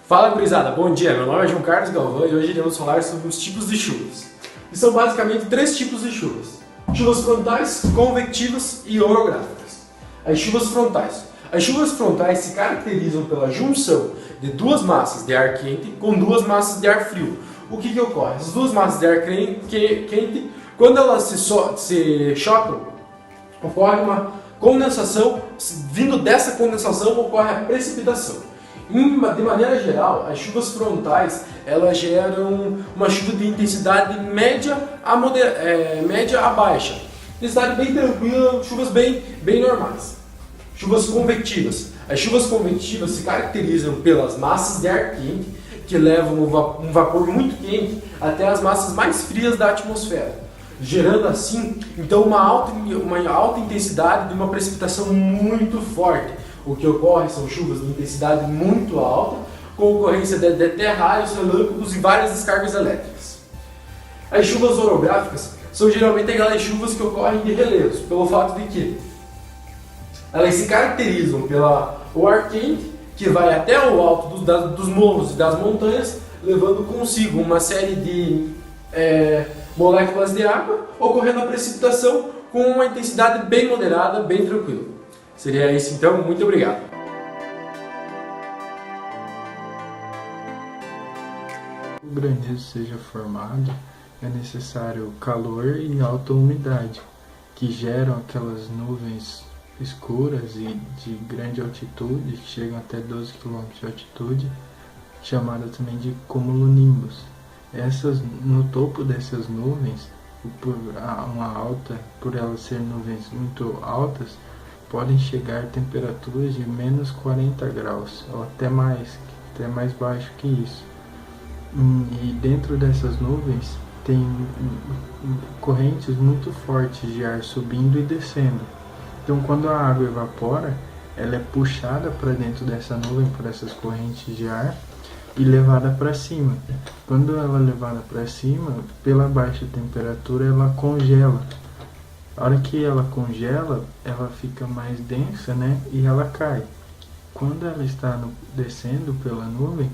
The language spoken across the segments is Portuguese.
Fala, gurizada, bom dia, meu nome é João Carlos Galvão e hoje iremos falar sobre os tipos de chuvas. E são basicamente três tipos de chuvas: chuvas frontais, convectivas e orográficas. As chuvas frontais. As chuvas frontais se caracterizam pela junção de duas massas de ar quente com duas massas de ar frio. O que ocorre? As duas massas de ar quente, quando elas se chocam, ocorre uma condensação. Vindo dessa condensação ocorre a precipitação. De maneira geral, as chuvas frontais elas geram uma chuva de intensidade média a baixa. Intensidade bem tranquila, chuvas bem normais. Chuvas convectivas. As chuvas convectivas se caracterizam pelas massas de ar quente que levam um vapor muito quente até as massas mais frias da atmosfera, gerando assim então uma alta intensidade de uma precipitação muito forte. O que ocorre são chuvas de intensidade muito alta, com ocorrência de até raios, relâmpagos e várias descargas elétricas. As chuvas orográficas são geralmente aquelas chuvas que ocorrem de relevos, pelo fato de que elas se caracterizam pelo ar quente, que vai até o alto dos morros e das montanhas, levando consigo uma série de moléculas de água, ocorrendo a precipitação com uma intensidade bem moderada, bem tranquila. Seria isso então, muito obrigado. Para o granizo seja formado, é necessário calor e alta umidade, que geram aquelas nuvens escuras e de grande altitude, que chegam até 12 km de altitude, chamada também de cumulonimbus. No topo dessas nuvens, por elas serem nuvens muito altas, podem chegar a temperaturas de menos 40 graus, ou até mais baixo que isso. E dentro dessas nuvens tem correntes muito fortes de ar subindo e descendo. Então quando a água evapora, ela é puxada para dentro dessa nuvem por essas correntes de ar e levada para cima. Quando ela é levada para cima, pela baixa temperatura, ela congela. A hora que ela congela, ela fica mais densa, né? E ela cai. Quando ela está descendo pela nuvem,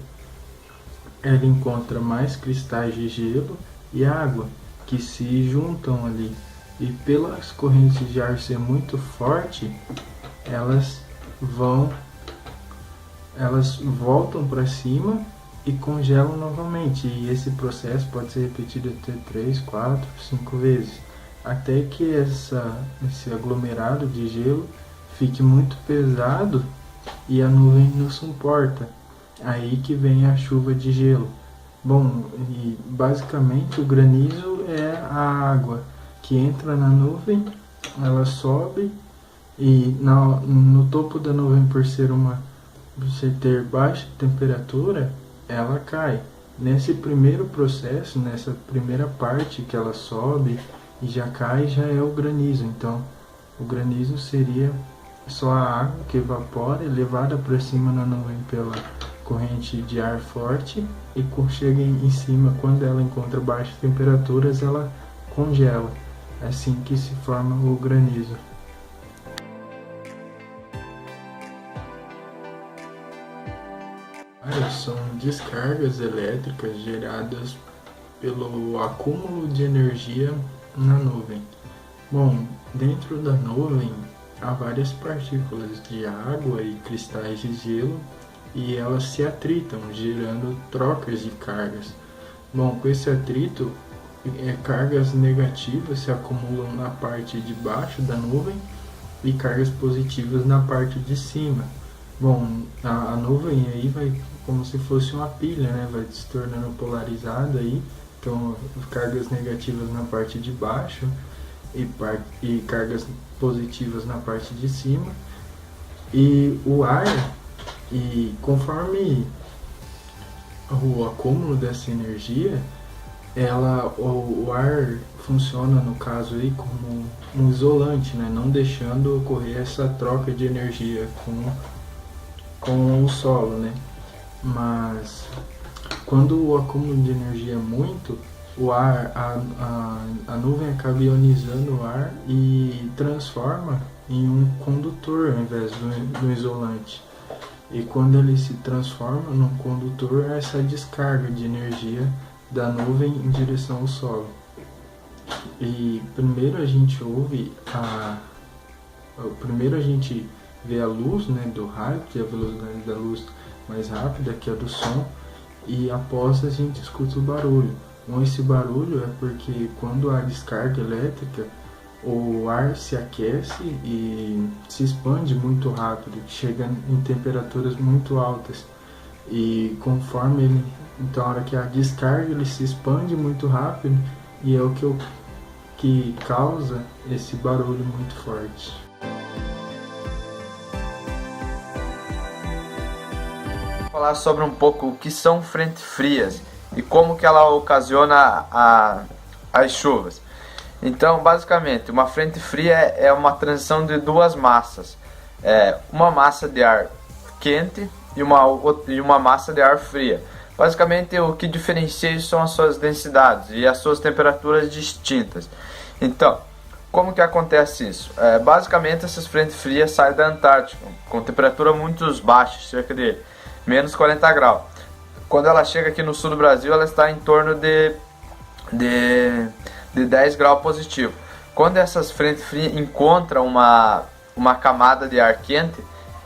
ela encontra mais cristais de gelo e água que se juntam ali. E pelas correntes de ar ser muito forte, elas voltam para cima e congelam novamente. E esse processo pode ser repetido até 3, 4, 5 vezes. Até que esse aglomerado de gelo fique muito pesado e a nuvem não suporta. Aí que vem a chuva de gelo. Bom, e basicamente o granizo é a água que entra na nuvem, ela sobe e no topo da nuvem, por ter baixa temperatura, ela cai. Nesse primeiro processo, nessa primeira parte que ela sobe e já cai, já é o granizo. Então o granizo seria só a água que evapora, levada para cima na nuvem pela corrente de ar forte, e chega em cima, quando ela encontra baixas temperaturas, ela congela. É assim que se forma o granizo. São descargas elétricas geradas pelo acúmulo de energia na nuvem. Bom, dentro da nuvem há várias partículas de água e cristais de gelo e elas se atritam, gerando trocas de cargas. Bom, com esse atrito, cargas negativas se acumulam na parte de baixo da nuvem e cargas positivas na parte de cima. Bom, a nuvem aí vai como se fosse uma pilha, né? Vai se tornando polarizada aí. Então, cargas negativas na parte de baixo e cargas positivas na parte de cima. E o ar, conforme o acúmulo dessa energia, o ar funciona, no caso aí, como um isolante, né? Não deixando ocorrer essa troca de energia com o solo, né? Mas quando o acúmulo de energia é muito, a nuvem acaba ionizando o ar e transforma em um condutor ao invés do isolante. E quando ele se transforma num condutor, essa descarga de energia da nuvem em direção ao solo. E primeiro a gente vê a luz, né, do raio, que é a velocidade da luz mais rápida, que é do som, e após a gente escuta o barulho. Então, esse barulho é porque quando há descarga elétrica, o ar se aquece e se expande muito rápido, chega em temperaturas muito altas. E conforme ele, então a hora que a descarga, ele se expande muito rápido, e é o que causa esse barulho muito forte. Falar sobre um pouco o que são frentes frias e como que ela ocasiona as chuvas. Então, basicamente, uma frente fria é uma transição de duas massas, uma massa de ar quente e uma massa de ar fria. Basicamente, o que diferencia isso são as suas densidades e as suas temperaturas distintas. Então, como que acontece isso? Basicamente, essas frentes frias saem da Antártica com temperatura muito baixa, cerca de menos 40 graus. Quando ela chega aqui no sul do Brasil, ela está em torno de 10 graus positivo. Quando essas frentes frias encontram uma camada de ar quente,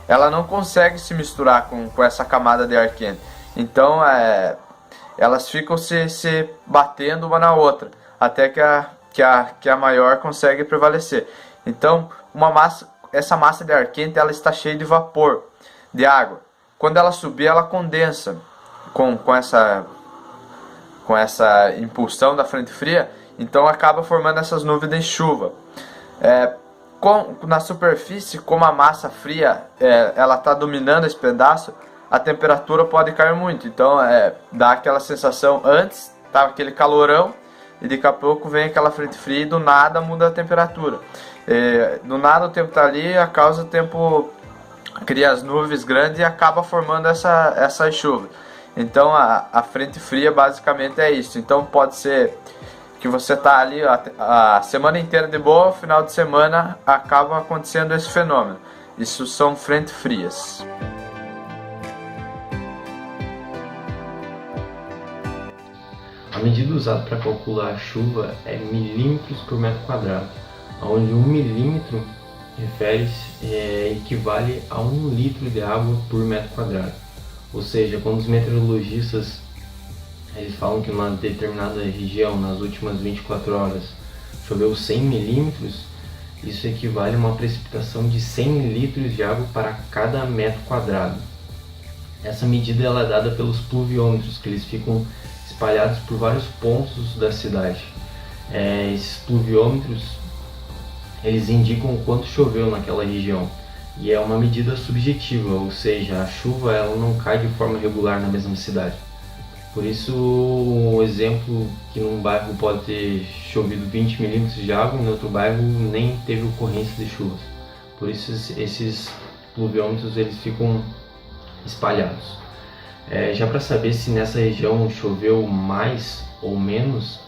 ela não consegue se misturar com essa camada de ar quente. Então elas ficam se batendo uma na outra, até que a maior consegue prevalecer. Então essa massa de ar quente, ela está cheia de vapor, de água. Quando ela subir, ela condensa com essa impulsão da frente fria, então acaba formando essas nuvens de chuva. Na superfície, como a massa fria ela está dominando esse pedaço, a temperatura pode cair muito. Então dá aquela sensação, antes estava aquele calorão e daqui a pouco vem aquela frente fria e do nada muda a temperatura. Do nada o tempo está ali, a causa do tempo cria as nuvens grandes e acaba formando essa chuva. Então a frente fria basicamente é isso. Então pode ser que você está ali a semana inteira de boa, final de semana acaba acontecendo esse fenômeno. Isso são frentes frias. A medida usada para calcular a chuva é milímetros por metro quadrado, onde 1 milímetro equivale a 1 litro de água por metro quadrado. Ou seja, quando os meteorologistas eles falam que numa determinada região, nas últimas 24 horas, choveu 100 milímetros, isso equivale a uma precipitação de 100 litros de água para cada metro quadrado. Essa medida ela é dada pelos pluviômetros, que eles ficam espalhados por vários pontos da cidade. Esses pluviômetros eles indicam o quanto choveu naquela região. E é uma medida subjetiva, ou seja, a chuva ela não cai de forma regular na mesma cidade. Por isso, um exemplo que num bairro pode ter chovido 20 milímetros de água, em outro bairro nem teve ocorrência de chuvas. Por isso, esses pluviômetros eles ficam espalhados. Já para saber se nessa região choveu mais ou menos,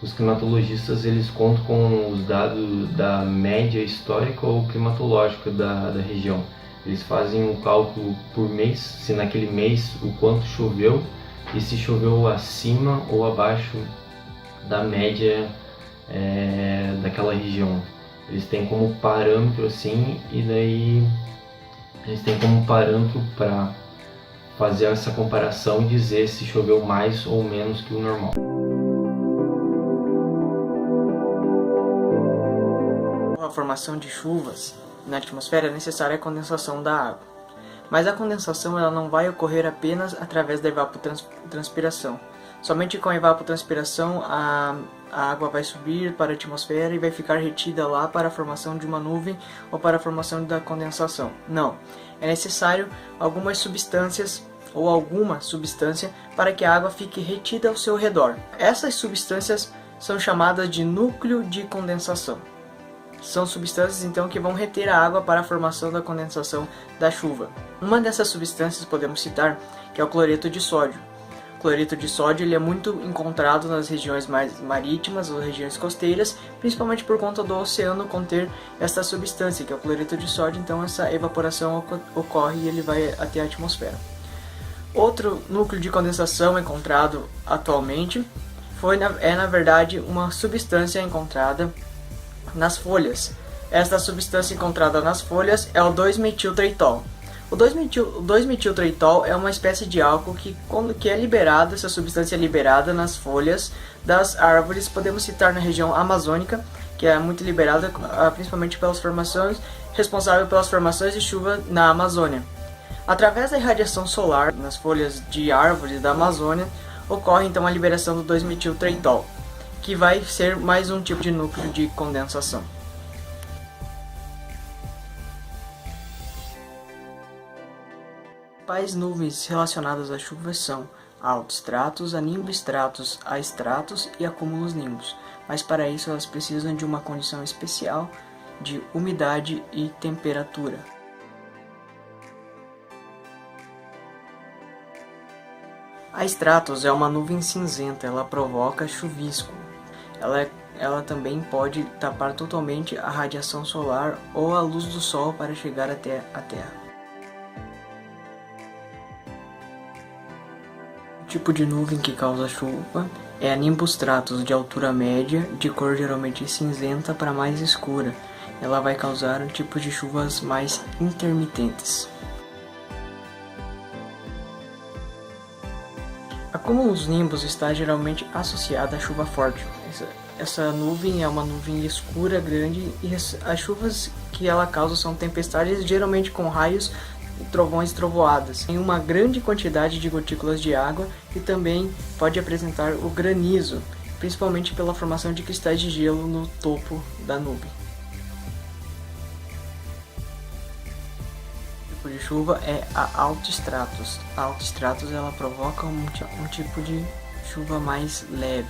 os climatologistas eles contam com os dados da média histórica ou climatológica da região. Eles fazem um cálculo por mês, se naquele mês o quanto choveu e se choveu acima ou abaixo da média daquela região. Eles têm como parâmetro assim, e daí eles têm como parâmetro para fazer essa comparação e dizer se choveu mais ou menos que o normal. A formação de chuvas na atmosfera é necessária a condensação da água. Mas a condensação ela não vai ocorrer apenas através da evapotranspiração. Somente com a evapotranspiração a água vai subir para a atmosfera e vai ficar retida lá para a formação de uma nuvem ou para a formação da condensação. Não, é necessário algumas substâncias ou alguma substância para que a água fique retida ao seu redor. Essas substâncias são chamadas de núcleo de condensação. São substâncias então que vão reter a água para a formação da condensação da chuva. Uma dessas substâncias podemos citar que é o cloreto de sódio. cloreto de sódio ele é muito encontrado nas regiões mais marítimas ou regiões costeiras, principalmente por conta do oceano conter esta substância, que é o cloreto de sódio, então essa evaporação ocorre e ele vai até a atmosfera. Outro núcleo de condensação encontrado atualmente é na verdade uma substância encontrada nas folhas. Esta substância encontrada nas folhas é o 2-metiltritol. O 2-metiltritol é uma espécie de álcool que é liberado, essa substância é liberada nas folhas das árvores. Podemos citar na região amazônica, que é muito liberada principalmente responsável pelas formações de chuva na Amazônia. Através da irradiação solar nas folhas de árvores da Amazônia, ocorre então a liberação do 2-metiltritol, que vai ser mais um tipo de núcleo de condensação. As principais nuvens relacionadas às chuvas são altoestratos, nimboestratos, aestratos e acúmulos nimbos, mas para isso elas precisam de uma condição especial de umidade e temperatura. A estratos é uma nuvem cinzenta, ela provoca chuvisco. Ela também pode tapar totalmente a radiação solar ou a luz do sol para chegar até a Terra. O tipo de nuvem que causa chuva é a nimbostratus, de altura média, de cor geralmente cinzenta para mais escura. Ela vai causar um tipo de chuvas mais intermitentes. A cúmulos nimbus está geralmente associada à chuva forte. Essa nuvem é uma nuvem escura, grande, e as chuvas que ela causa são tempestades, geralmente com raios, trovões e trovoadas. Tem uma grande quantidade de gotículas de água e também pode apresentar o granizo, principalmente pela formação de cristais de gelo no topo da nuvem. O tipo de chuva é a altoestratos. A altoestratos ela provoca um tipo de chuva mais leve.